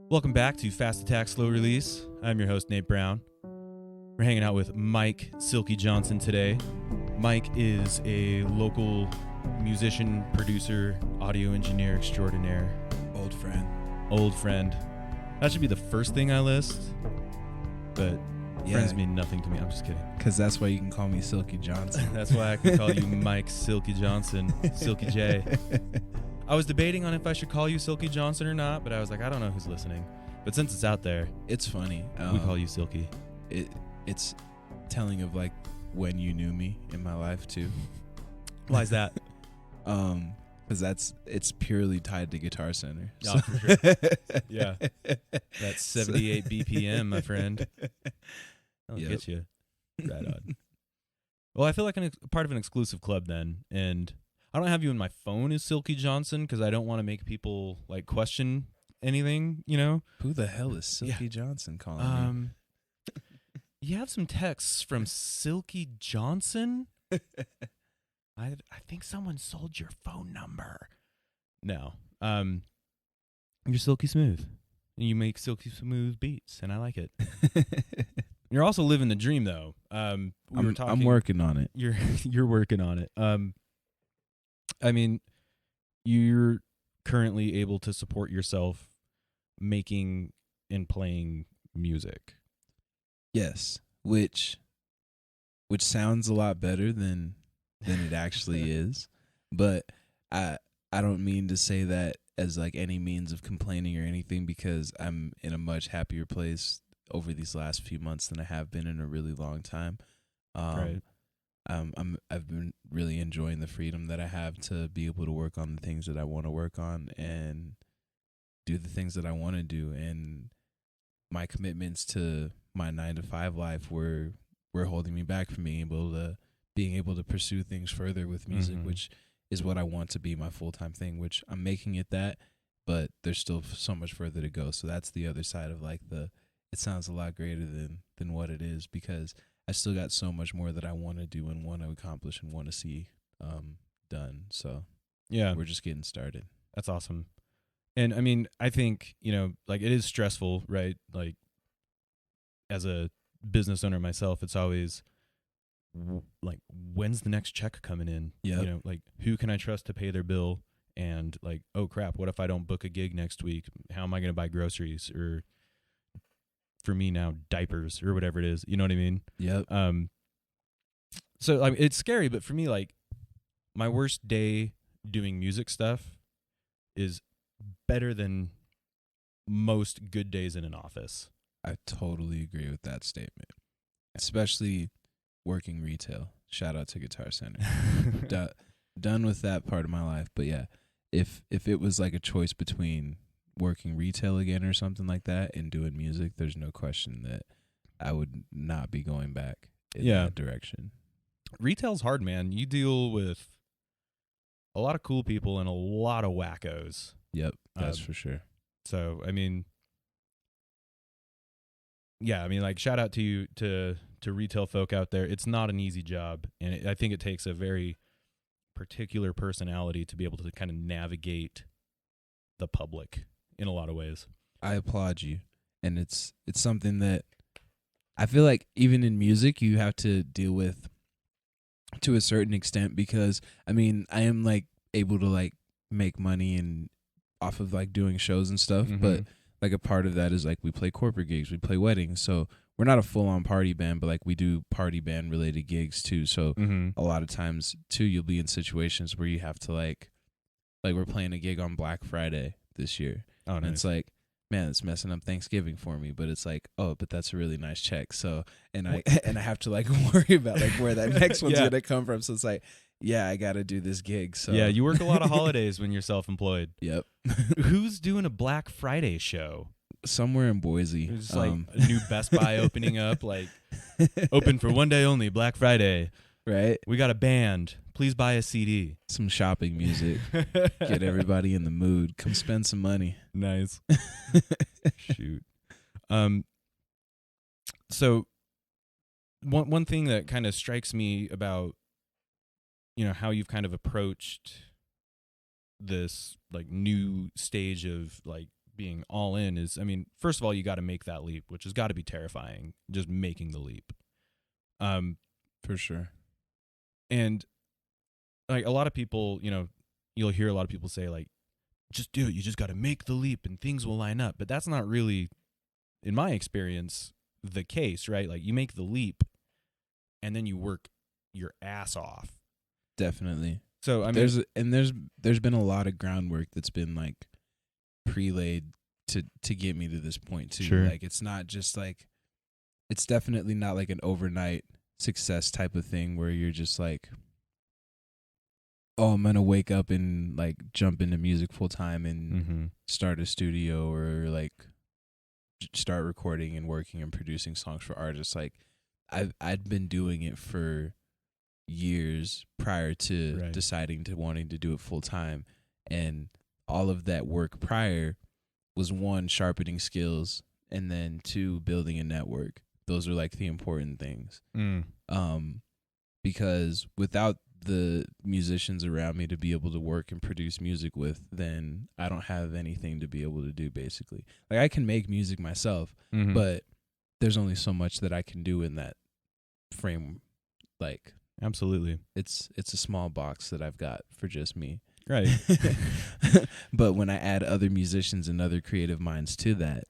Welcome back to Fast Attack Slow Release. I'm your host, Nate Brown. We're hanging out with Myke Silky Johnson today. Myke is a local musician, producer, audio engineer extraordinaire. Old friend. That should be the first thing I list, but friends mean nothing to me. I'm just kidding. Because that's why you can call me Silky Johnson. That's why I can call you Myke Silky Johnson, Silky J. I was debating on if I should call you Silky Johnson or not, but I was like, I don't know who's listening. But since it's out there, it's funny. We call you Silky. It's telling of like when you knew me in my life too. Why is that? Because it's purely tied to Guitar Center. Oh, for sure. Yeah. That's 78 BPM, my friend. That'll get you. Right on. Well, I feel like part of an exclusive club then, and I don't have you in my phone as Silky Johnson because I don't want to make people like question anything, you know? Who the hell is Silky Johnson calling me? You have some texts from Silky Johnson? I think someone sold your phone number. No. You're Silky Smooth. You make Silky Smooth beats, and I like it. You're also living the dream, though. I'm working on it. You're working on it. I mean, you're currently able to support yourself making and playing music. Yes, which sounds a lot better than it actually is. But I don't mean to say that as like any means of complaining or anything, because I'm in a much happier place over these last few months than I have been in a really long time. Right. I've been really enjoying the freedom that I have to be able to work on the things that I want to work on and do the things that I want to do. And my commitments to my 9-to-5 life were holding me back from being able to pursue things further with music, which is what I want to be my full-time thing, which I'm making it that, but there's still so much further to go. So that's the other side of like it sounds a lot greater than what it is, because I still got so much more that I want to do and want to accomplish and want to see done. So yeah, we're just getting started. That's awesome. And I mean, I think, like it is stressful, right? Like as a business owner myself, it's always like, when's the next check coming in? Yeah. Like who can I trust to pay their bill? And like, oh crap, what if I don't book a gig next week? How am I going to buy groceries? Or for me now, diapers or whatever it is. You know what I mean? Yep. So I mean, it's scary, but for me, like my worst day doing music stuff is better than most good days in an office. I totally agree with that statement, especially working retail. Shout out to Guitar Center. Done with that part of my life. But yeah, if it was like a choice between working retail again or something like that and doing music, there's no question that I would not be going back in that direction. Retail's hard, man. You deal with a lot of cool people and a lot of wackos. Yep, that's for sure. So, I mean, yeah, I mean, like, shout out to you, to retail folk out there. It's not an easy job, and I think it takes a very particular personality to be able to kind of navigate the public in a lot of ways. I applaud you, and it's something that I feel like even in music you have to deal with to a certain extent, because I mean, I am like able to like make money and off of like doing shows and stuff, but like a part of that is like we play corporate gigs, we play weddings, so we're not a full-on party band, but like we do party band related gigs too. So a lot of times too, you'll be in situations where you have to like we're playing a gig on Black Friday this year. Oh, nice. And it's like, man, it's messing up Thanksgiving for me, but it's like, oh, but that's a really nice check. So, and I have to like worry about like where that next one's going to come from. So it's like, yeah, I got to do this gig. So yeah, you work a lot of holidays when you're self-employed. Yep. Who's doing a Black Friday show? Somewhere in Boise. It's like a new Best Buy opening up, like open for one day only, Black Friday. Right. We got a band. Please buy a CD. Some shopping music. Get everybody in the mood. Come spend some money. Nice. Shoot. So one thing that kind of strikes me about, how you've kind of approached this like new stage of like being all in is, I mean, first of all, you got to make that leap, which has got to be terrifying, just making the leap. For sure. And like a lot of people, you know, you'll hear a lot of people say like, just do it. You just got to make the leap and things will line up. But that's not really, in my experience, the case, right? Like you make the leap and then you work your ass off. Definitely. So I mean, there's been a lot of groundwork that's been like pre-laid to get me to this point too. Sure. Like it's not just like, it's definitely not like an overnight success type of thing where you're just like, oh, I'm gonna wake up and like jump into music full time and start a studio or like start recording and working and producing songs for artists. Like I'd been doing it for years prior to deciding to wanting to do it full time, and all of that work prior was, one, sharpening skills, and then two, building a network. Those are like the important things. Because without the musicians around me to be able to work and produce music with, then I don't have anything to be able to do, basically. Like I can make music myself, but there's only so much that I can do in that frame. Like, absolutely. It's a small box that I've got for just me. Right. But when I add other musicians and other creative minds to that,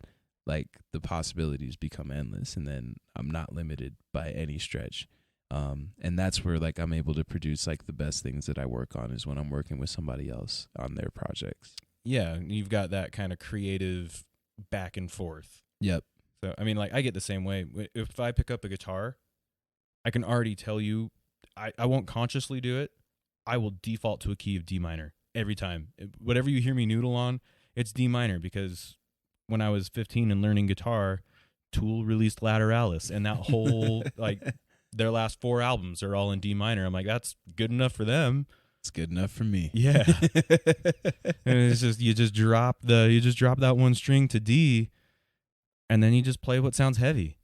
like the possibilities become endless, and then I'm not limited by any stretch. And that's where like I'm able to produce like the best things that I work on is when I'm working with somebody else on their projects. Yeah, you've got that kind of creative back and forth. Yep. So I mean, like I get the same way. If I pick up a guitar, I can already tell you, I won't consciously do it. I will default to a key of D minor every time. Whatever you hear me noodle on, it's D minor, because when I was 15 and learning guitar, Tool released Lateralis, and that whole like their last 4 albums are all in D minor. I'm like, that's good enough for them. It's good enough for me. Yeah. And it's just you just drop that one string to D, and then you just play what sounds heavy.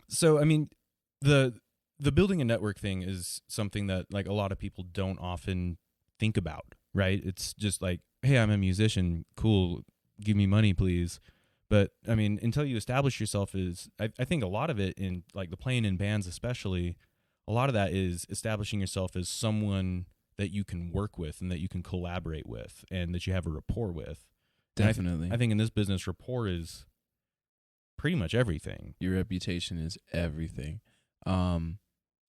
So I mean, the building a network thing is something that like a lot of people don't often think about, right? It's just like, hey, I'm a musician, cool, give me money, please. But I mean, until you establish yourself as, I think a lot of it in like the playing in bands especially, a lot of that is establishing yourself as someone that you can work with and that you can collaborate with and that you have a rapport with. Definitely. I think in this business, rapport is pretty much everything. Your reputation is everything.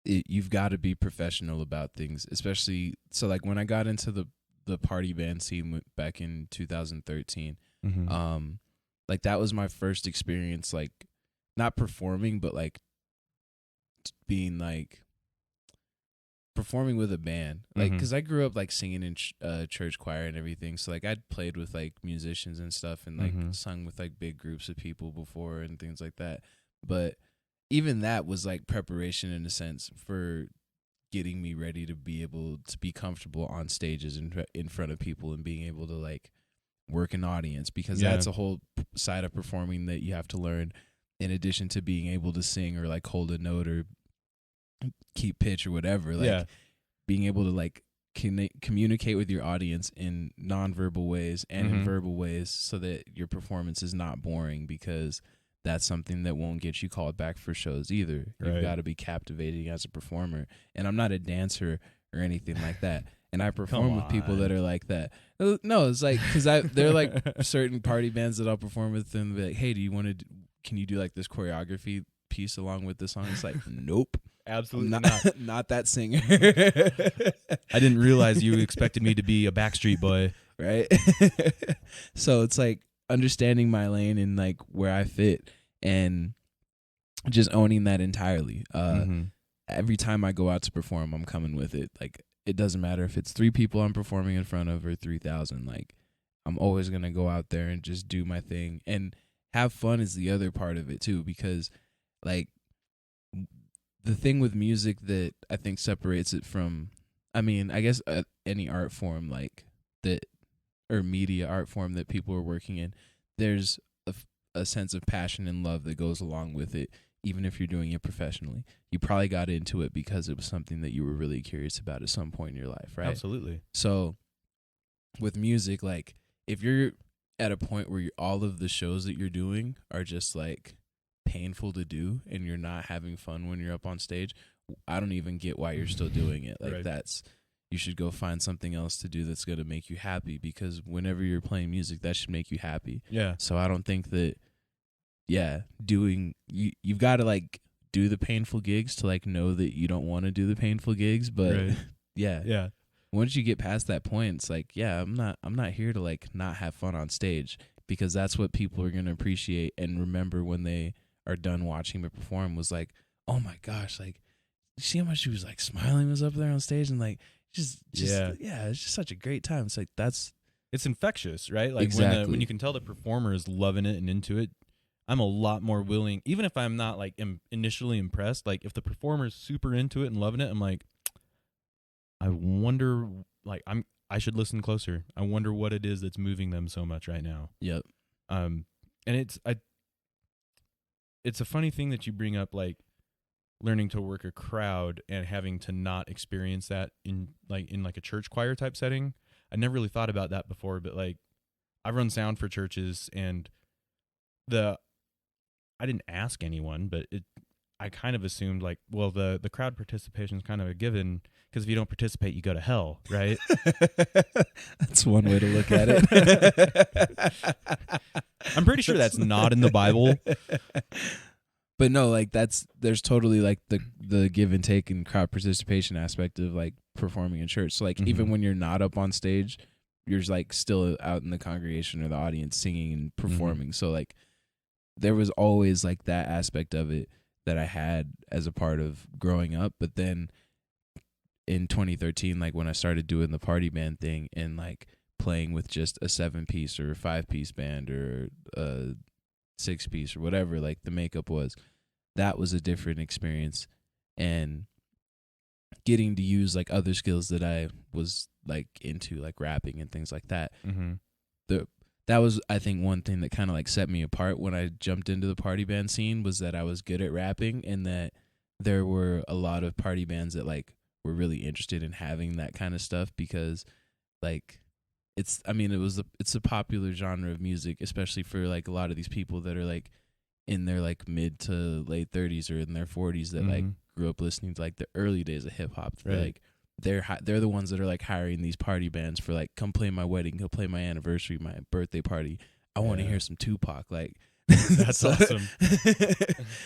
You've got to be professional about things, especially, so like when I got into the party band scene back in 2013, like that was my first experience, like not performing, but like being like performing with a band, like because I grew up like singing in church choir and everything, so like I'd played with like musicians and stuff and like sung with like big groups of people before and things like that, but even that was like preparation in a sense for getting me ready to be able to be comfortable on stages in front of people and being able to like work an audience, because that's a whole side of performing that you have to learn, in addition to being able to sing or like hold a note or keep pitch or whatever, like being able to like communicate with your audience in nonverbal ways and in verbal ways so that your performance is not boring, because that's something that won't get you called back for shows either. You've got to be captivating as a performer, and I'm not a dancer or anything like that. And I perform with people that are like that. No, it's like, because they're like certain party bands that I'll perform with, and be like, hey, can you do like this choreography piece along with this song? It's like, nope. Absolutely not. Not that singer. I didn't realize you expected me to be a Backstreet Boy. Right? So it's like understanding my lane and like where I fit and just owning that entirely. Every time I go out to perform, I'm coming with it. Like, it doesn't matter if it's 3 people I'm performing in front of or 3,000. Like, I'm always going to go out there and just do my thing. And have fun is the other part of it too, because like the thing with music that I think separates it from, I mean, I guess any art form like that, or media art form that people are working in, there's a sense of passion and love that goes along with it. Even if you're doing it professionally, you probably got into it because it was something that you were really curious about at some point in your life, right? Absolutely. So with music, like if you're at a point where all of the shows that you're doing are just like painful to do and you're not having fun when you're up on stage, I don't even get why you're still doing it. Like Right. you should go find something else to do that's going to make you happy, because whenever you're playing music, that should make you happy. Yeah. So I don't think that, you've got to like do the painful gigs to like know that you don't want to do the painful gigs. But Right. yeah, once you get past that point, it's like, I'm not here to like not have fun on stage, because that's what people are going to appreciate and remember when they are done watching me perform, was like, oh my gosh, like, you see how much she was like smiling was up there on stage, and like just it's just such a great time. It's like It's infectious, right? Like Exactly. when you can tell the performer is loving it and into it, I'm a lot more willing, even if I'm not like initially impressed. Like if the performer's super into it and loving it, I'm like, I wonder, like I should listen closer. I wonder what it is that's moving them so much right now. Yep. And it's a funny thing that you bring up, like learning to work a crowd and having to not experience that in a church choir type setting. I never really thought about that before, but like I run sound for churches, and I didn't ask anyone, but I kind of assumed like, well, the crowd participation is kind of a given, because if you don't participate, you go to hell, right? That's one way to look at it. I'm pretty sure that's not in the Bible. But no, like there's totally like the give and take and crowd participation aspect of like performing in church. So like even when you're not up on stage, you're like still out in the congregation or the audience singing and performing. So like there was always like that aspect of it that I had as a part of growing up. But then in 2013, like when I started doing the party band thing and like playing with just a 7-piece or a 5-piece band or a 6-piece or whatever like the makeup was, that was a different experience. And getting to use like other skills that I was like into, like rapping and things like that. That was, I think, one thing that kind of like set me apart when I jumped into the party band scene, was that I was good at rapping, and that there were a lot of party bands that like were really interested in having that kind of stuff, because like it's a popular genre of music, especially for like a lot of these people that are like in their like mid to late 30s or in their 40s that like grew up listening to like the early days of hip hop. Right. Like they're the ones that are like hiring these party bands for like, come play my wedding, come play my anniversary, my birthday party. I want to hear some Tupac. Like that's awesome.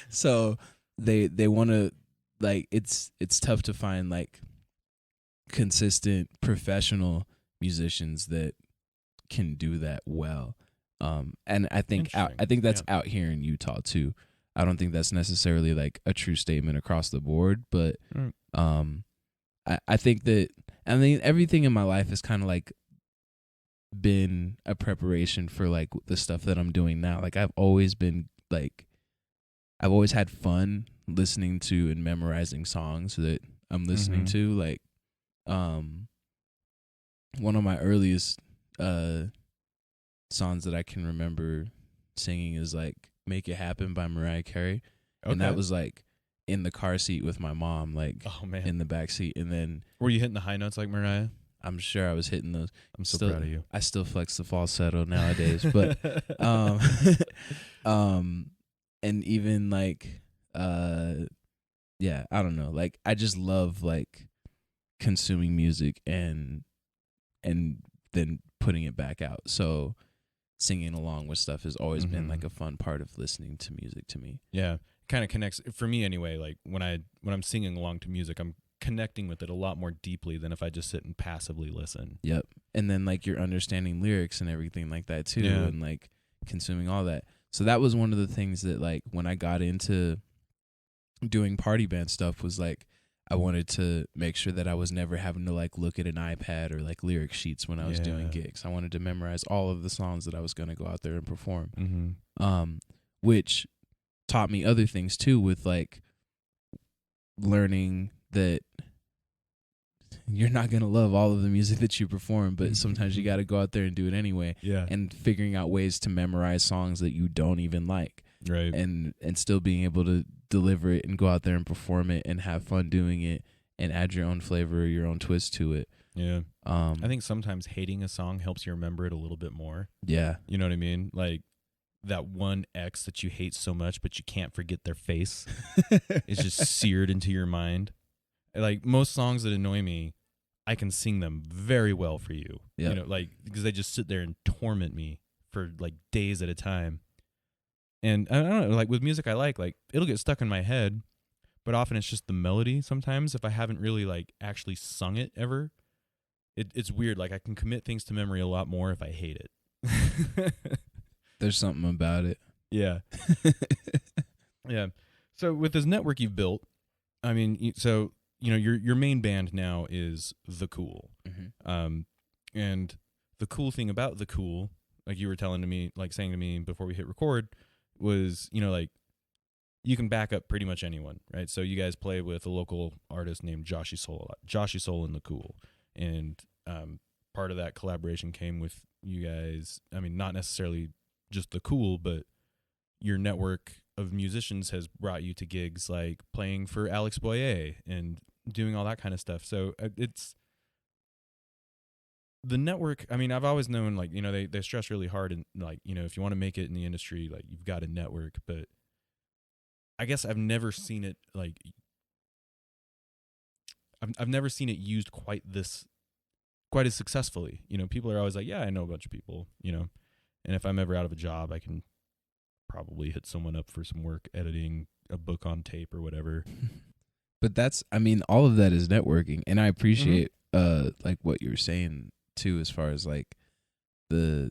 So they want to, like, it's tough to find like consistent professional musicians that can do that well. And I think that's out here in Utah too. I don't think that's necessarily like a true statement across the board, but I think that, I mean, everything in my life has kind of like been a preparation for like the stuff that I'm doing now. Like I've always had fun listening to and memorizing songs that I'm listening to. Like, one of my earliest songs that I can remember singing is like "Make It Happen" by Mariah Carey. Okay. And that was like in the car seat with my mom, like in the back seat. And then, were you hitting the high notes like Mariah? I'm sure I was hitting those. I'm so proud of you. I still flex the falsetto nowadays, but and even like I don't know, like I just love like consuming music and then putting it back out. So singing along with stuff has always been like a fun part of listening to music to me. Yeah, kind of connects for me anyway. Like when I'm singing along to music, I'm connecting with it a lot more deeply than if I just sit and passively listen. Yep. And then like you're understanding lyrics and everything like that too, and like consuming all that. So that was one of the things that like when I got into doing party band stuff was like I wanted to make sure that I was never having to like look at an iPad or like lyric sheets when I was doing gigs. I wanted to memorize all of the songs that I was going to go out there and perform. Which taught me other things too, with like learning that you're not going to love all of the music that you perform, but sometimes you got to go out there and do it anyway. Yeah. And figuring out ways to memorize songs that you don't even like. Right. And still being able to deliver it and go out there and perform it and have fun doing it and add your own flavor or your own twist to it. Yeah. I think sometimes hating a song helps you remember it a little bit more. Yeah. You know what I mean? Like that one ex that you hate so much, but you can't forget their face is just seared into your mind. Like most songs that annoy me, I can sing them very well for you. Yep. You know, like because they just sit there and torment me for like days at a time. And I don't know, like with music I like it'll get stuck in my head, but often it's just the melody sometimes if I haven't really like actually sung it ever. It's weird. Like I can commit things to memory a lot more if I hate it. There's something about it. Yeah. Yeah. So with this network you've built, I mean, so you know your main band now is The Cool, and the cool thing about The Cool, like you were telling to me, like saying to me before we hit record, was like you can back up pretty much anyone, right? So you guys play with a local artist named Joshy Soul a lot. Joshy Soul and The Cool, and part of that collaboration came with you guys. I mean, not necessarily just The Cool, but your network of musicians has brought you to gigs like playing for Alex Boyer and doing all that kind of stuff. So it's the network. I mean, I've always known like, they stress really hard and like, if you want to make it in the industry, like you've got a network, but I guess I've never seen it like, I've never seen it used quite as successfully. People are always like, yeah, I know a bunch of people, and if I'm ever out of a job, I can probably hit someone up for some work editing a book on tape or whatever. But all of that is networking, and I appreciate like what you were saying too, as far as like the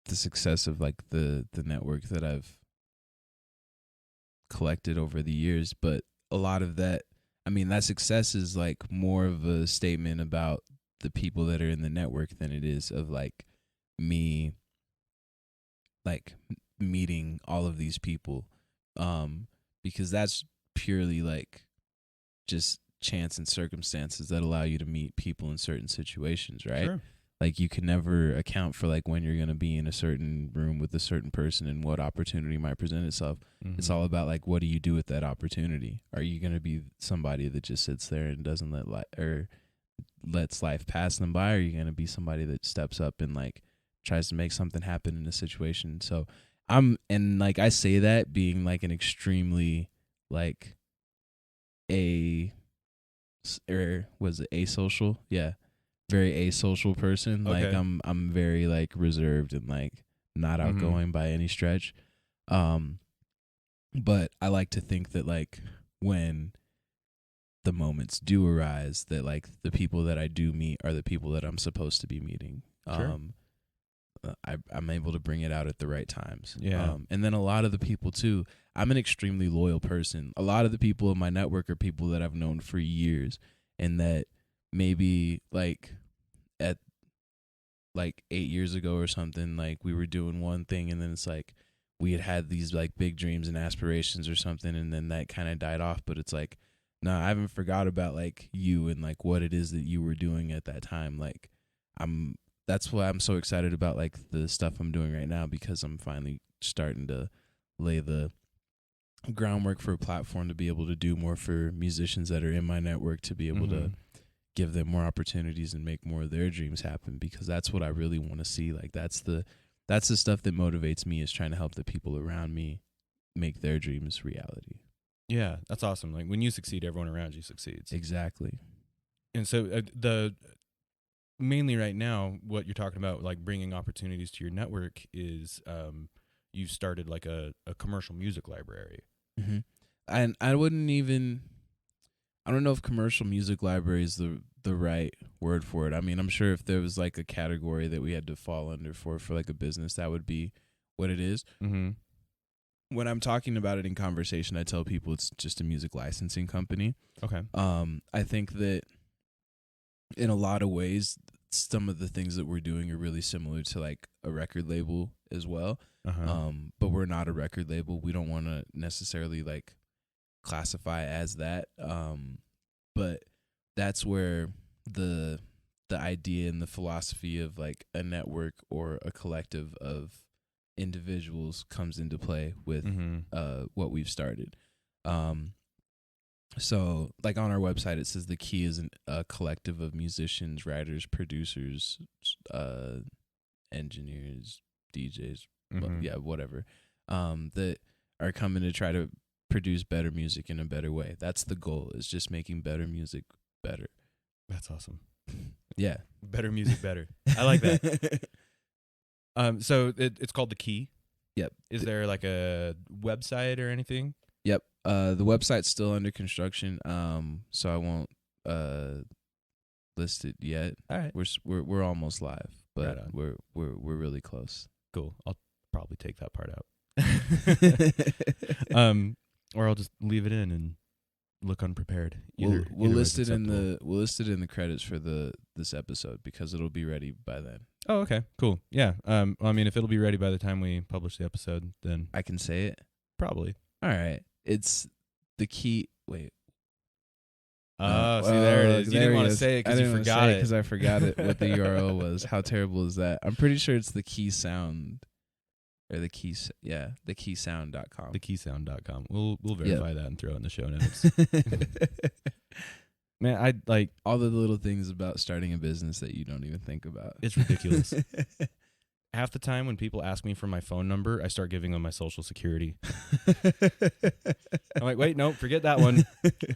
success of like the network that I've collected over the years. But a lot of that, that success is like more of a statement about the people that are in the network than it is of like me like meeting all of these people, because that's purely like just chance and circumstances that allow you to meet people in certain situations, right? Sure. Like you can never account for like when you're going to be in a certain room with a certain person and what opportunity might present itself. Mm-hmm. It's all about like, what do you do with that opportunity? Are you going to be somebody that just sits there and doesn't lets life pass them by? Or are you going to be somebody that steps up and like tries to make something happen in a situation? So I say that being like an extremely like asocial? Yeah. Very asocial person. Okay. Like I'm very like reserved and like not outgoing by any stretch. But I like to think that like when the moments do arise, that like the people that I do meet are the people that I'm supposed to be meeting. Sure. I'm able to bring it out at the right times. Yeah. And then a lot of the people too, I'm an extremely loyal person. A lot of the people in my network are people that I've known for years, and that maybe like at like 8 years ago or something, like we were doing one thing and then it's like we had these like big dreams and aspirations or something, and then that kind of died off. But it's like, no, I haven't forgot about like you and like what it is that you were doing at that time. Like that's why I'm so excited about like the stuff I'm doing right now, because I'm finally starting to lay the groundwork for a platform to be able to do more for musicians that are in my network, to be able to give them more opportunities and make more of their dreams happen, because that's what I really want to see. Like that's the stuff that motivates me, is trying to help the people around me make their dreams reality. Yeah, that's awesome. Like when you succeed, everyone around you succeeds. Exactly. And so mainly right now, what you're talking about, like bringing opportunities to your network, is you started like a commercial music library. Mm-hmm. And I don't know if commercial music library is the right word for it. I'm sure if there was like a category that we had to fall under for like a business, that would be what it is. Mm-hmm. When I'm talking about it in conversation, I tell people it's just a music licensing company. Okay. I think that in a lot of ways, some of the things that we're doing are really similar to like a record label as well. But we're not a record label. We don't want to necessarily like classify as that. But that's where the idea and the philosophy of like a network or a collective of individuals comes into play with what we've started. So, like on our website, it says the Key is a collective of musicians, writers, producers, engineers, DJs, Mm-hmm. whatever, that are coming to try to produce better music in a better way. That's the goal, is just making better music better. That's awesome. Yeah. Better music, better. I like that. So it's called The Key. Yep. Is there like a website or anything? Yep. The website's still under construction. So I won't list it yet. All right. We're almost live, but Right on. we're really close. Cool. I'll probably take that part out. Or I'll just leave it in and look unprepared. We'll Either list way's it in acceptable. we'll list it in the credits for this episode, because it'll be ready by then. Oh, okay. Cool. Yeah. I mean, if it'll be ready by the time we publish the episode, then I can say it. probably. All right. It's the Key. Wait. Oh, see, there it is. You didn't want to say it because you forgot it. Because I forgot it. What the URL was. How terrible is that? I'm pretty sure it's the Key Sound, or the Key. Yeah, thekeysound.com. Thekeysound.com. We'll verify that and throw it in the show notes. Man, I like all the little things about starting a business that you don't even think about. It's ridiculous. Half the time when people ask me for my phone number, I start giving them my social security. I'm like, wait, no, forget that one.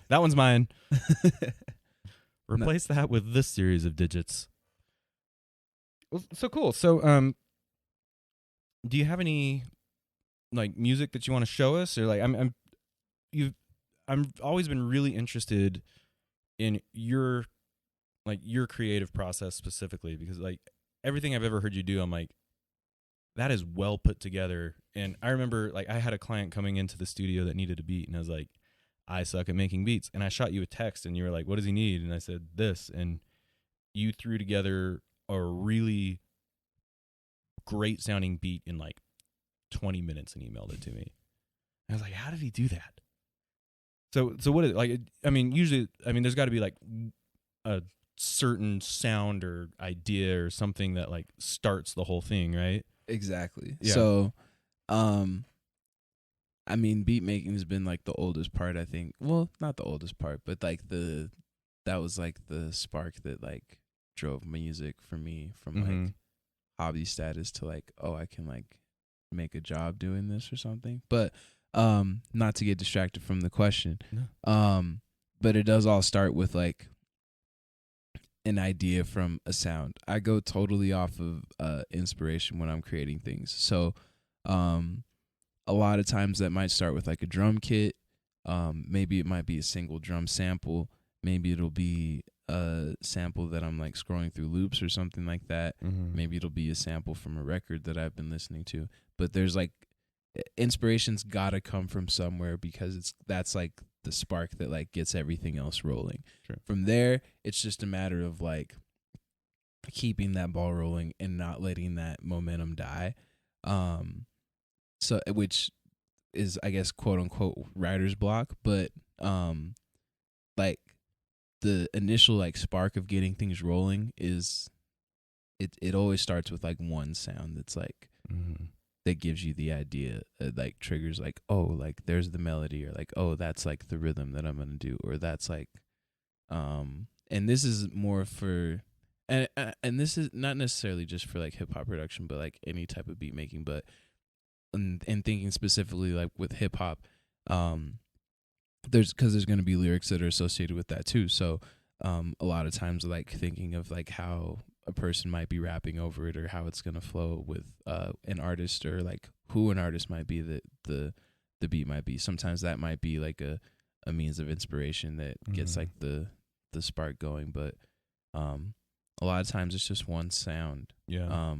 That one's mine. Replace that with this series of digits. Well, so cool. So, do you have any like music that you want to show us, or like I've always been really interested in your creative process specifically, because like everything I've ever heard you do, I'm like, that is well put together. And I remember like I had a client coming into the studio that needed a beat, and I was like, I suck at making beats. And I shot you a text and you were like, what does he need? And I said this, and you threw together a really great sounding beat in like 20 minutes and emailed it to me. And I was like, how did he do that? So what is it like? I mean, usually, there's got to be like a certain sound or idea or something that like starts the whole thing, right? Exactly. Yeah. So, I mean, beat making has been like the oldest part, I think. Well, not the oldest part, but like that was like the spark that like drove music for me from like hobby status to like, oh, I can like make a job doing this or something. But not to get distracted from the question. No. But it does all start with like an idea from a sound. I go totally off of inspiration when I'm creating things. So a lot of times that might start with like a drum kit. Maybe it might be a single drum sample. Maybe it'll be a sample that I'm like scrolling through loops or something like that. Maybe it'll be a sample from a record that I've been listening to. But there's like inspiration's gotta come from somewhere, because that's like the spark that like gets everything else rolling. Sure. From there, it's just a matter of like keeping that ball rolling and not letting that momentum die. So which is, I guess, quote unquote writer's block, but like the initial like spark of getting things rolling is it always starts with like one sound that's like that gives you the idea, like triggers like, oh, like there's the melody, or like, oh, that's like the rhythm that I'm gonna do, or that's like and this is more for and this is not necessarily just for like hip hop production, but like any type of beat making. But and thinking specifically like with hip hop, there's going to be lyrics that are associated with that too. So a lot of times like thinking of like how a person might be rapping over it, or how it's going to flow with an artist, or like who an artist might be that the beat might be. Sometimes that might be like a means of inspiration that gets like the spark going. But a lot of times it's just one sound. Yeah.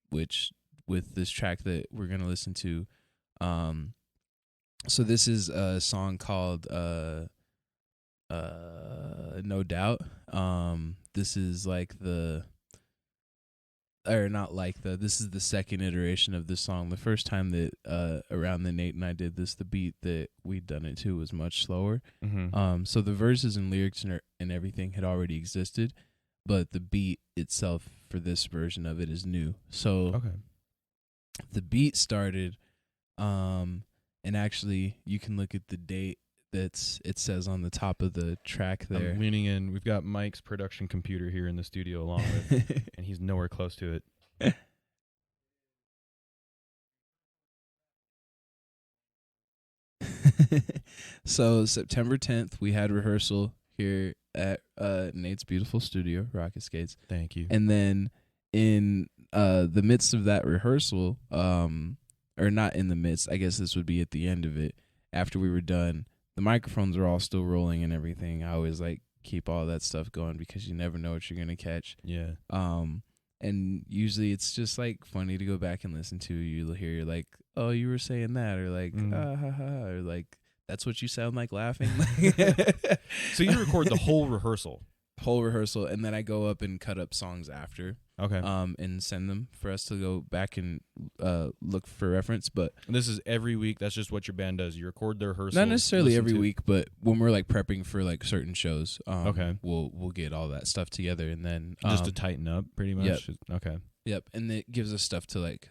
Which with this track that we're going to listen to, so this is a song called No Doubt. This is like this is the second iteration of this song. The first time that around the Nate and I did this, the beat that we'd done it to was much slower. So the verses and lyrics and everything had already existed, but the beat itself for this version of it is new. So the beat started, and actually you can look at the date it says on the top of the track there. I'm leaning in. We've got Mike's production computer here in the studio along with, and he's nowhere close to it. So September 10th, we had rehearsal here at Nate's beautiful studio, Rocket Skates. Thank you. And then in the midst of that rehearsal, or not in the midst, I guess this would be at the end of it, after we were done, the microphones are all still rolling and everything. I always like keep all that stuff going because you never know what you're going to catch. Yeah. And usually it's just like funny to go back and listen to. You'll hear like, oh, you were saying that, or like, ah, ha, ha, or like, that's what you sound like laughing. So you record the whole rehearsal? Whole rehearsal, and then I go up and cut up songs after. Okay. And send them for us to go back and look for reference. But and this is every week. That's just what your band does. You record the rehearsal. Not necessarily every week, but when we're like prepping for like certain shows, okay, we'll get all that stuff together, and then just to tighten up, pretty much. Yep. Okay. Yep, and it gives us stuff to like.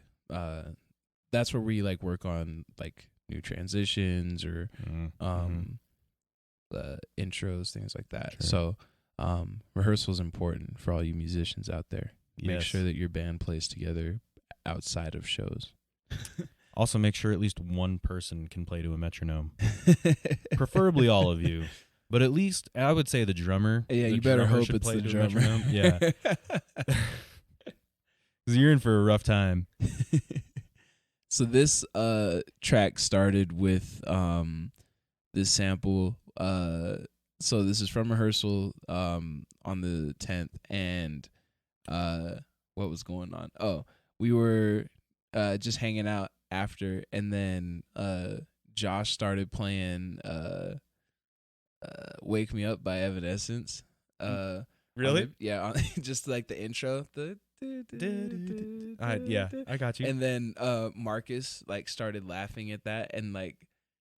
That's where we like work on like new transitions or intros, things like that. Sure. So rehearsal is important for all you musicians out there. Make sure that your band plays together outside of shows. Also, make sure at least one person can play to a metronome. Preferably all of you. But at least, I would say the drummer. Yeah, you better hope it's the drummer. Yeah. Because you're in for a rough time. So this track started with this sample. So this is from rehearsal on the 10th, and what was going on? Oh, we were just hanging out after, and then Josh started playing "Wake Me Up" by Evanescence. Really? Yeah, just like the intro. Yeah, I got you. And then Marcus like started laughing at that and like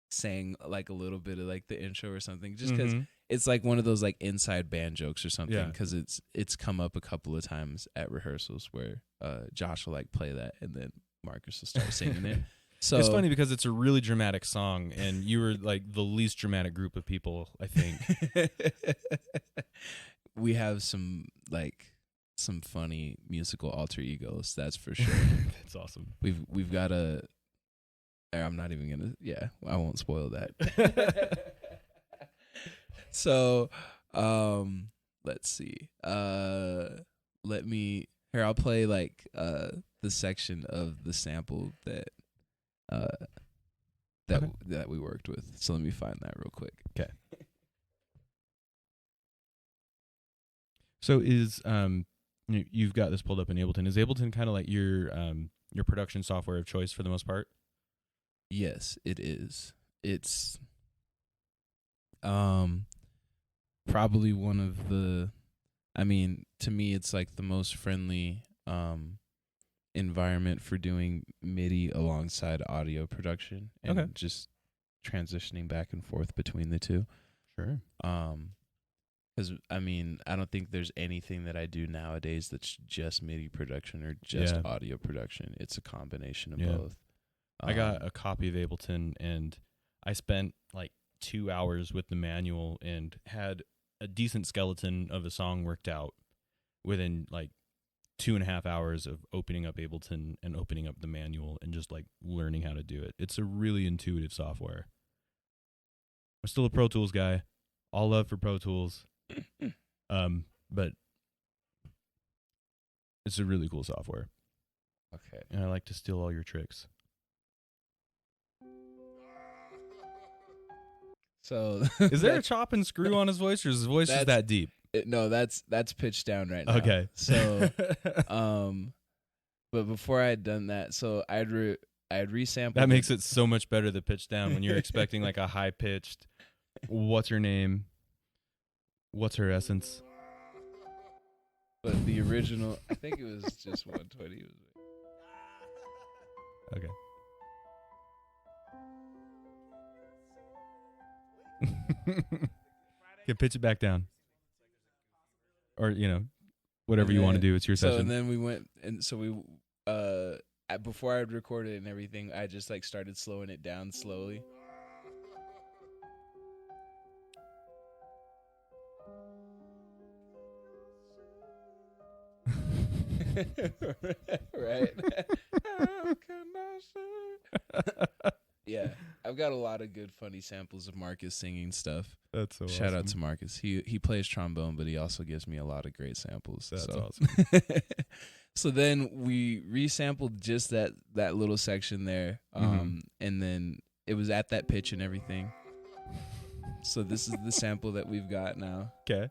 sang like a little bit of like the intro or something, just because it's like one of those like inside band jokes or something, because it's come up a couple of times at rehearsals where Josh will like play that and then Marcus will start singing it. So it's funny because it's a really dramatic song, and you were like the least dramatic group of people, I think. We have some funny musical alter egos, that's for sure. That's awesome. We've got a. I'm not even gonna. Yeah, I won't spoil that. So, let's see. Let me. Here, I'll play like the section of the sample that that we worked with. So let me find that real quick. Okay. So is you've got this pulled up in Ableton. Is Ableton kind of like your production software of choice for the most part? Yes, it is. It's probably one of the, I mean, to me it's like the most friendly environment for doing MIDI alongside audio production and just transitioning back and forth between the two. Sure. Because, I mean, I don't think there's anything that I do nowadays that's just MIDI production or just audio production. It's a combination of both. I got a copy of Ableton, and I spent like 2 hours with the manual and had a decent skeleton of a song worked out within like 2.5 hours of opening up Ableton and opening up the manual and just like learning how to do it. It's a really intuitive software. I'm still a Pro Tools guy. All love for Pro Tools. But it's a really cool software. Okay. And I like to steal all your tricks. So is there a chop and screw on his voice, or is his voice just that deep? No, that's pitched down right now. Okay. So but before I had done that, so I had resampled. That makes it so much better, the pitch down, when you're expecting like a high pitched what's her name? What's her essence? But the original, I think it was just 120. Okay. Okay, pitch it back down. Or, whatever you want to do. It's your session. And then we went, and so we, before I had recorded and everything, I just like started slowing it down slowly. Right. How can I say? Yeah, I've got a lot of good funny samples of Marcus singing stuff. That's so Shout out awesome. to Marcus. He plays trombone, but he also gives me a lot of great samples. That's so. awesome. So then we resampled just that little section there, and then it was at that pitch and everything. So this is the sample that we've got now. Okay.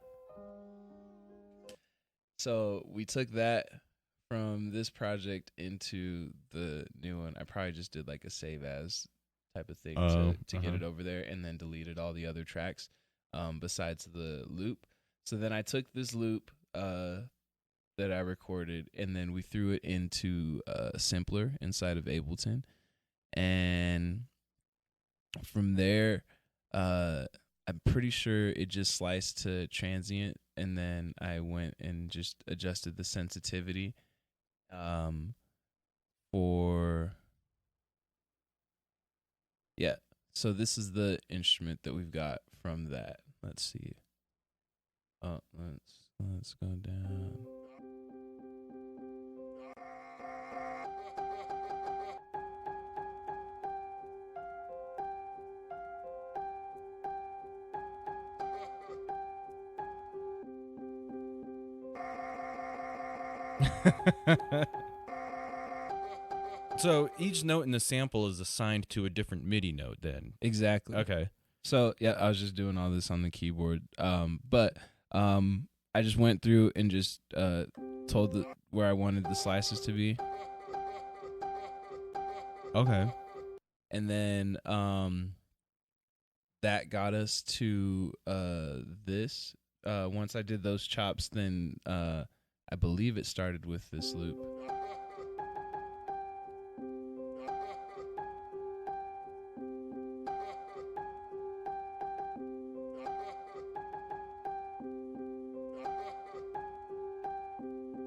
So we took that from this project into the new one. I probably just did like a save as type of thing to get it over there, and then deleted all the other tracks besides the loop. So then I took this loop that I recorded, and then we threw it into a sampler inside of Ableton, and from there I'm pretty sure it just sliced to transient, and then I went and just adjusted the sensitivity for so this is the instrument that we've got from that. Let's see. Let's go down. So each note in the sample is assigned to a different MIDI note then. Exactly. Okay. So yeah, I was just doing all this on the keyboard. But I just went through and just told where I wanted the slices to be. Okay. And then that got us to this. Once I did those chops, then I believe it started with this loop.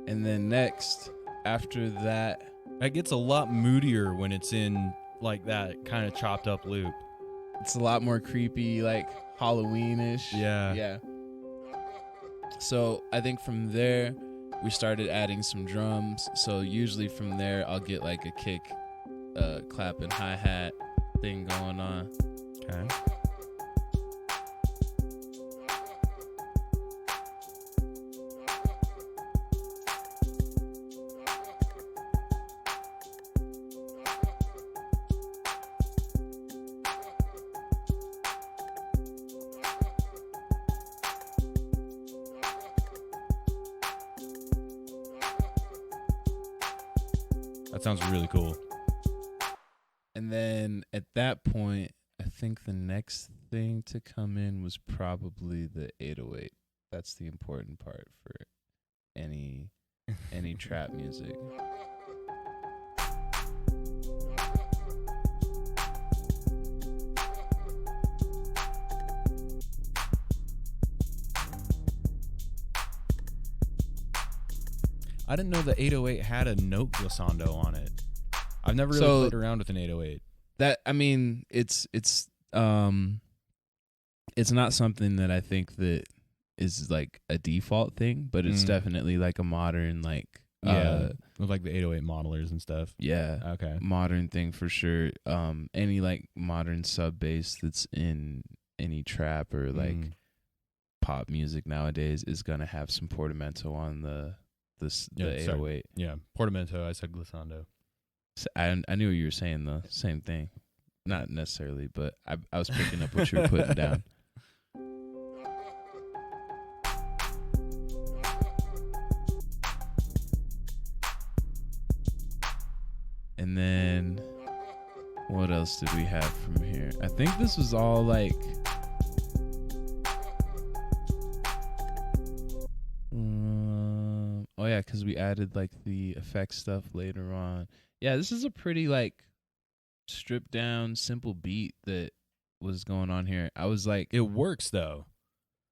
And then next, after that, it gets a lot moodier when it's in like that kind of chopped up loop. It's a lot more creepy, like Halloweenish. Yeah. Yeah. So I think from there, we started adding some drums. So usually from there, I'll get like a kick, clap, and hi-hat thing going on. Okay. That sounds really cool. And then at that point, I think the next thing to come in was probably the 808. That's the important part for any trap music. I didn't know the 808 had a note glissando on it. I've never really played around with an 808. That, I mean, it's not something that I think that is like a default thing, but it's definitely like a modern with like the 808 modelers and stuff. Yeah. Okay. Modern thing for sure. Any like modern sub bass that's in any trap or like pop music nowadays is gonna have some portamento on the 808. Yeah, portamento. I said glissando. So I knew what you were saying though. Same thing. Not necessarily, but I was picking up what you were putting down. And then what else did we have from here? I think this was all like oh yeah, because we added like the effect stuff later on. Yeah, this is a pretty like stripped down, simple beat that was going on here. I was like, it works though.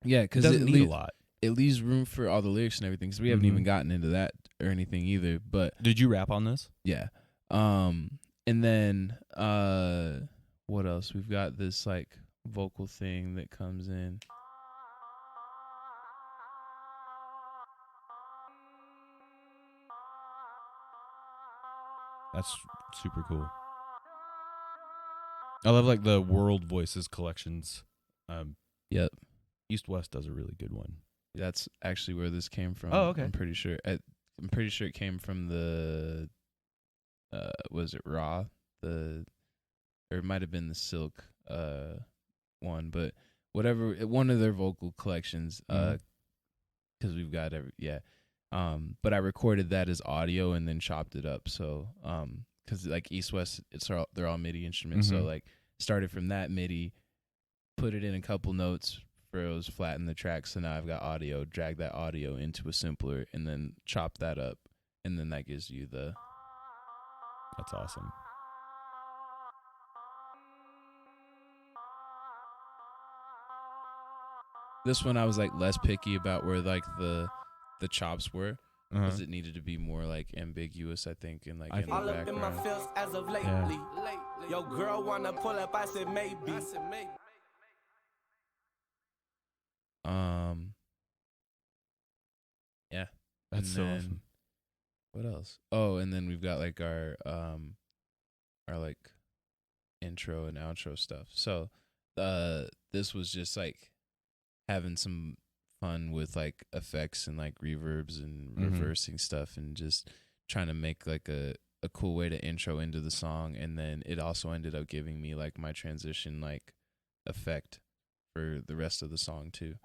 Yeah, because it doesn't need a lot. It leaves room for all the lyrics and everything. Because we haven't even gotten into that or anything either. But did you rap on this? Yeah. And then what else? We've got this like vocal thing that comes in. That's super cool. I love like the World Voices collections. Yep. East West does a really good one. That's actually where this came from. Oh, okay. I'm pretty sure. I'm pretty sure it came from the. Was it Raw? Or it might have been the Silk one, but whatever. One of their vocal collections. Because we've got but I recorded that as audio and then chopped it up. So because like East West, they're all MIDI instruments. So like started from that MIDI, put it in a couple notes. Froze, flatten the track, so now I've got audio, drag that audio into a simpler, and then chop that up, and then that gives you the... That's awesome. This one I was like less picky about where like the chops were, because it needed to be more like ambiguous, I think, and like in the background. In my feels as of lately. Yo, girl wanna pull up, I said maybe. Yeah. That's so awesome. What else? Oh, and then we've got like our like intro and outro stuff. So this was just like having some fun with like effects and like reverbs and reversing stuff and just trying to make like a cool way to intro into the song. And then it also ended up giving me like my transition like effect for the rest of the song too.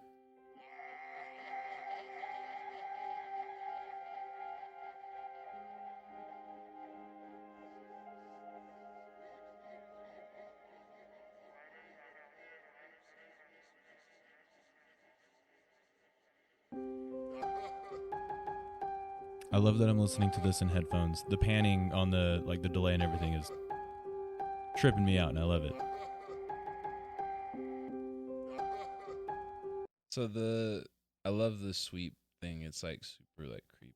I love that I'm listening to this in headphones. The panning on the like the delay and everything is tripping me out, and I love it. So I love the sweep thing. It's like super like creepy.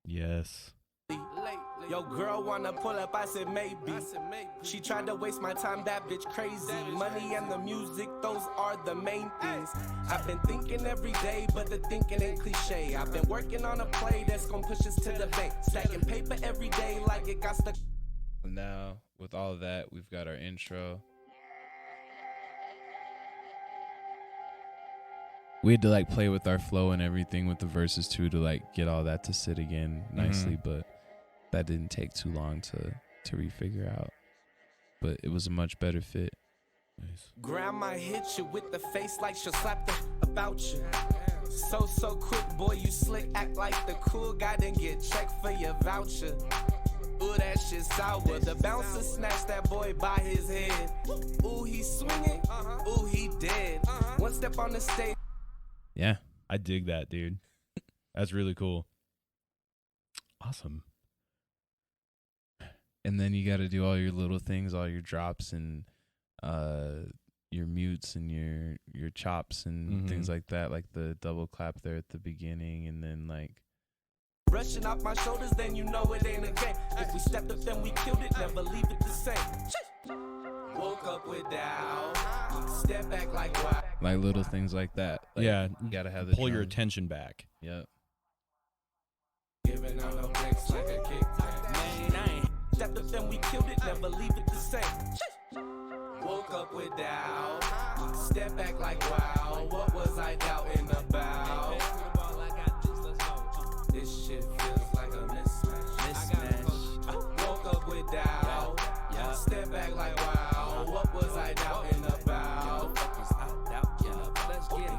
Yes. Yo, girl wanna pull up, I said maybe. She tried to waste my time, that bitch crazy. Money and the music, those are the main things. I've been thinking every day, but the thinking ain't cliche. I've been working on a play that's gonna push us to the bank. Stacking paper every day like it got stuck. Now, with all of that, we've got our intro. We had to like play with our flow and everything with the verses too to like get all that to sit again nicely, but that didn't take too long to refigure out. But it was a much better fit. Nice. Grandma hit you with the face like she'll slap the about you. So quick, boy, you slick, act like the cool guy, then get checked for your voucher. Ooh, that shit sour. The bouncer snatched that boy by his head. Ooh, he swinging. Ooh, he dead. One step on the stage. Yeah. I dig that, dude. That's really cool. Awesome. And then you got to do all your little things, all your drops and your mutes and your chops and things like that, like the double clap there at the beginning, and then like brushing off my shoulders, then you know it ain't a game. If we stepped up, then we killed it, never leave it the same. Woke up with doubt, step back like wow. Like little things like that. Like, yeah, you gotta have the pull your drums. attention back. Yep. Giving out no breaks like a kickback. Man, I ain't stepped up, then we killed it, never leave it the same. Woke up with doubt, step back like wow. What was I doubting about? This shit feels like a mismatch. Woke up with doubt, step back like wow. What was I doubting about?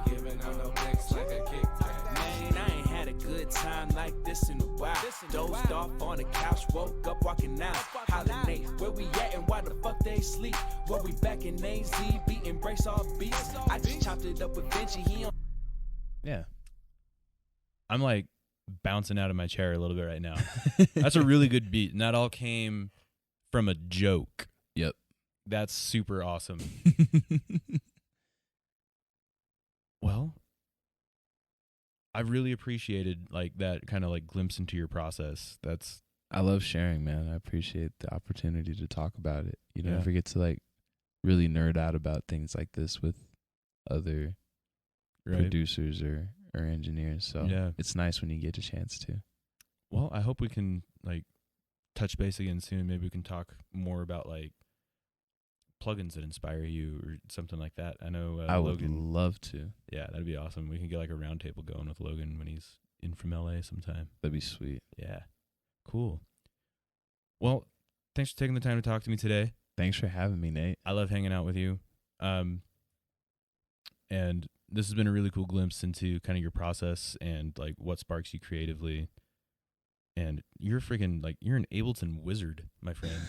Giving out no breaks like a kickback. Man, I ain't had a good time like this in a while. Dozed off on the couch, woke up walking out. Holiday, where we at and why the fuck they sleep? Where we back in AZ, beating breaks off beats. I just chopped it up with Vinci, he on. Yeah. I'm like bouncing out of my chair a little bit right now. That's a really good beat, and that all came from a joke. Yep. That's super awesome. Well, I really appreciated like that kind of like glimpse into your process. I love sharing, man. I appreciate the opportunity to talk about it. You don't ever get to like really nerd out about things like this with other producers or or engineers. So Yeah. it's nice when you get a chance to. Well, I hope we can like touch base again soon. Maybe we can talk more about like plugins that inspire you or something like that. I know I would Logan. love to. Yeah, that'd be awesome. We can get like a round table going with Logan when he's in from LA sometime. That'd be sweet. Yeah. Cool. Well, thanks for taking the time to talk to me today. Thanks for having me, Nate. I love hanging out with you. And this has been a really cool glimpse into kind of your process and like what sparks you creatively. And you're freaking like, you're an Ableton wizard, my friend.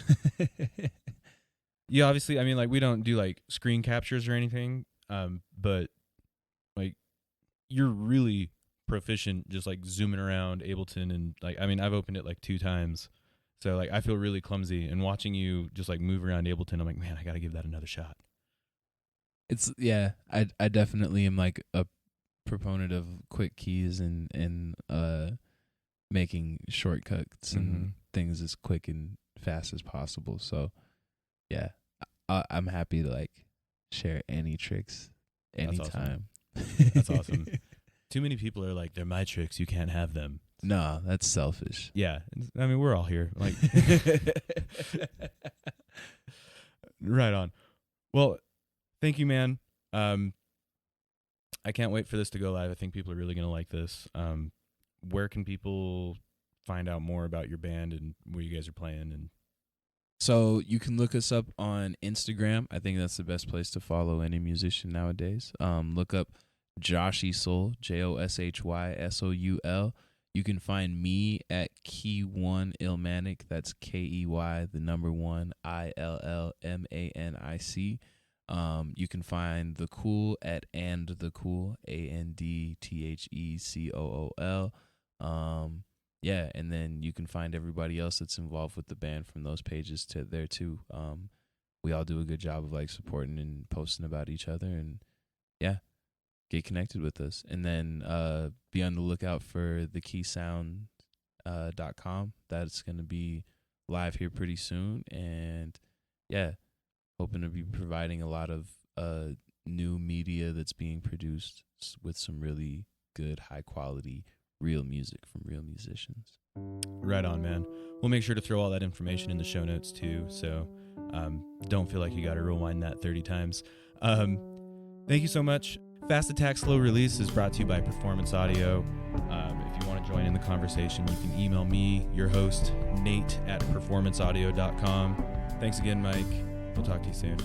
Yeah, obviously, I mean, like we don't do like screen captures or anything. But like you're really proficient just like zooming around Ableton. And like, I mean, I've opened it like 2 times. So like I feel really clumsy, and watching you just like move around Ableton, I'm like, man, I got to give that another shot. It's I definitely am like a proponent of quick keys and making shortcuts and things as quick and fast as possible. So yeah, I'm happy to like share any tricks anytime. That's awesome. Too many people are like, they're my tricks, you can't have them. No, that's selfish. Yeah, I mean, we're all here. Like, right on. Well, thank you, man. I can't wait for this to go live. I think people are really going to like this. Where can people find out more about your band and where you guys are playing? And so you can look us up on Instagram. I think that's the best place to follow any musician nowadays. Look up Joshy Soul, JOSHYSOUL. You can find me at Key1 Illmanic. That's KEY, the number 1, ILLMANIC. You can find The Cool at And The Cool, ANDTHECOOL. Yeah, and then you can find everybody else that's involved with the band from those pages to there too. We all do a good job of like supporting and posting about each other, and yeah, get connected with us. And then be on the lookout for thekeysound.com. That's going to be live here pretty soon. And yeah, hoping to be providing a lot of new media that's being produced with some really good, high quality, real music from real musicians. right on, man. We'll make sure to throw all that information in the show notes too. So don't feel like you got to rewind that 30 times. Thank you so much. Fast Attack Slow Release is brought to you by Performance Audio. If you want to join in the conversation, you can email me, your host, Nate at performanceaudio.com. Thanks again, Myke. We'll talk to you soon.